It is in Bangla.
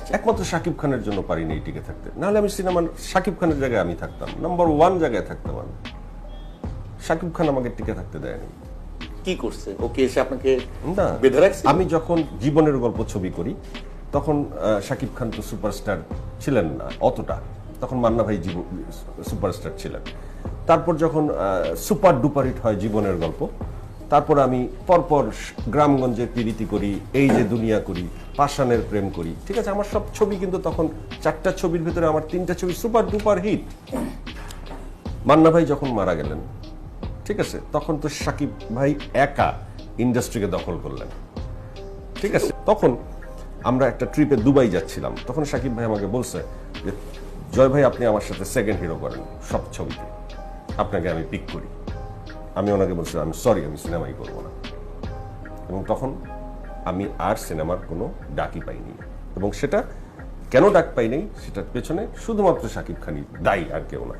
আসছে। একমাত্র শাকিব খানের জন্য পারিনি টিকে থাকতে, নাহলে আমি সিনেমার শাকিব খানের জায়গায় আমি থাকতাম, নাম্বার 1 জায়গায় থাকতাম আমি। শাকিব খান আমাকে টিকে থাকতে দেয়নি। কি করছে? ওকে এসে আপনাকে না, বেঁধে রাখছে? আমি যখন জীবনের গল্প ছবি করি তখন শাকিব খান তো সুপারস্টার ছিলেন না অতটা, তখন মান্না ভাই সুপারস্টার ছিলেন। তারপর যখন সুপার ডুপার হিট হয় জীবনের গল্প, তারপর আমি পরপর গ্রামগঞ্জের প্রীতি করি, এই যে দুনিয়া করি, পাষাণের প্রেম করি, ঠিক আছে। আমার সব ছবি কিন্তু তখন 4টা ছবির ভিতরে আমার 3টা ছবি সুপার ডুপার হিট। মান্না ভাই যখন মারা গেলেন, ঠিক আছে, তখন তো শাকিব ভাই একা ইন্ডাস্ট্রিকে দখল করলেন, ঠিক আছে। তখন আমরা একটা ট্রিপে দুবাই যাচ্ছিলাম, তখন শাকিব ভাই আমাকে বলছে যে জয় ভাই আপনি আমার সাথে সেকেন্ড হিরো করেন সব ছবিতে, আপনাকে আমি পিক করি। আমি ওনাকে বলছিলাম আমি সরি, আমি সিনেমাই করবো না। এবং তখন আমি আর সিনেমার কোনো ডাকই পাইনি, এবং সেটা কেন ডাক পাইনি সেটার পেছনে শুধুমাত্র শাকিব খানই দায়ী, আর কেউ না।